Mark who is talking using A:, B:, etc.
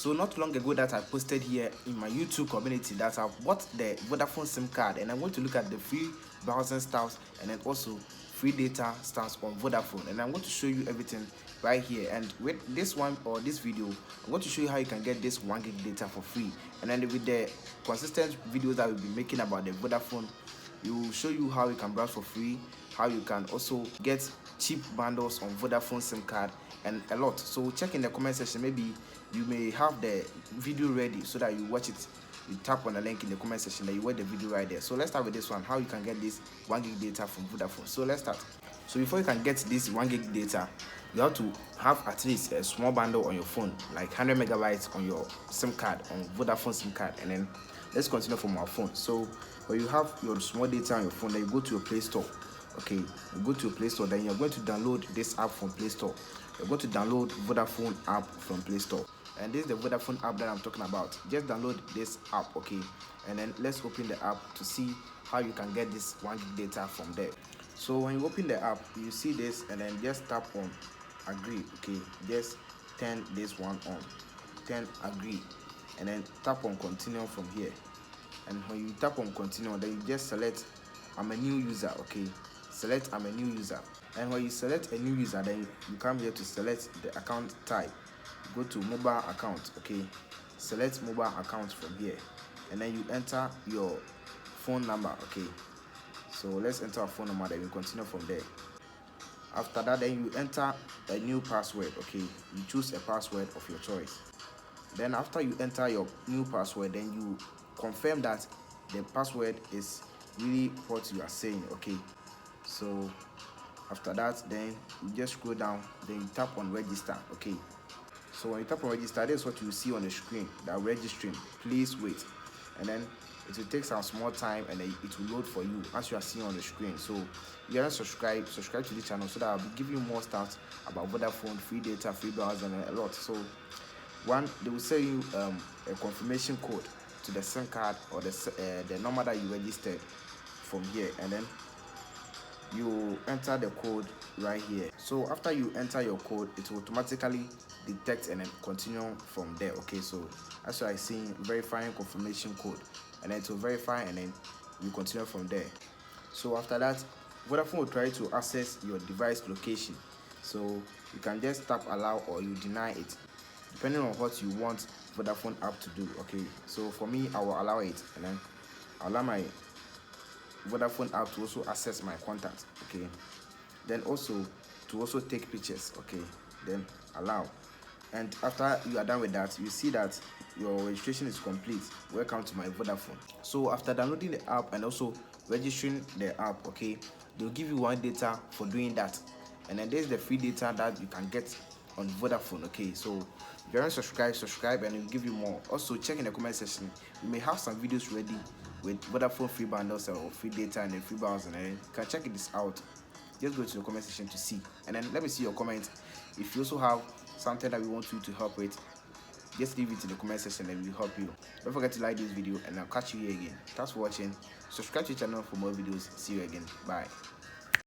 A: So not long ago that I posted here in my YouTube community that I bought the Vodafone SIM card, and I want to look at the free browsing styles and then also free data styles on Vodafone, and I'm going to show you everything right here. And with this one or this video, I'm going to show you how you can get this 1 gig data for free, and then with the consistent videos that we'll be making about the Vodafone, we will show you how you can browse for free, how you can also get cheap bundles on Vodafone SIM card, and a lot. So check in the comment section, maybe you may have the video ready so that you watch it. You tap on the link in the comment section, that you watch the video right there. So let's start with this one, how you can get this 1 gig data from Vodafone. So let's start. So before you can get this 1 gig data, you have to have at least a small bundle on your phone, like 100 megabytes on your SIM card, on Vodafone SIM card. And then let's continue from our phone. So when you have your small data on your phone, then you go to your Play Store. Okay, you go to your Play Store, then you're going to download this app from Play Store. You're going to download Vodafone app from Play Store, and this is the Vodafone app that I'm talking about. Just download this app, okay, and then let's open the app to see how you can get this 1 gig data from there. So when you open the app, you see this, and then just tap on agree. Okay, just turn this one on, turn agree, and then tap on continue from here. And when you tap on continue, then you just select I'm a new user. Okay, select I'm a new user, and when you select a new user, then you come here to select the account type. Go to mobile account. Okay, select mobile account from here, and then you enter your phone number. Okay, so let's enter our phone number, then we continue from there. After that, then you enter a new password. Okay, you choose a password of your choice. Then after you enter your new password, then you confirm that the password is really what you are saying. Okay, so after that, then you just scroll down, then you tap on register. Okay, so when you tap on register, this is what you see on the screen, that registering, please wait. And then it will take some small time, and then it will load for you as you are seeing on the screen. So you gotta subscribe to the channel, so that I'll be giving you more stuff about Vodafone, free data, free browser, and a lot. So one, they will send you a confirmation code to the SIM card or the number that you registered from here, and then you enter the code right here. So after you enter your code, it will automatically detect and then continue from there. Okay, so as you are seeing, verifying confirmation code, and then it will verify, and then you continue from there. So after that, Vodafone will try to access your device location, so you can just tap allow or you deny it, depending on what you want Vodafone app to do. Okay, so for me, I will allow it, and then I'll allow my Vodafone app to also access my contacts. Okay, then also to also take pictures. Okay, then allow. And after you are done with that, you see that your registration is complete. Welcome to my Vodafone. So after downloading the app and also registering the app, okay, they'll give you 1 data for doing that, and then there's the free data that you can get on Vodafone. Okay, so if you haven't subscribe, and it'll give you more. Also check in the comment section, we may have some videos ready with Vodafone free bundles or free data and then free browser, and you can check this out. Just go to the comment section to see, and then let me see your comments. If you also have something that we want you to help with, just leave it in the comment section and we'll help you. Don't forget to like this video, and I'll catch you here again. Thanks for watching. Subscribe to the channel for more videos. See you again. Bye.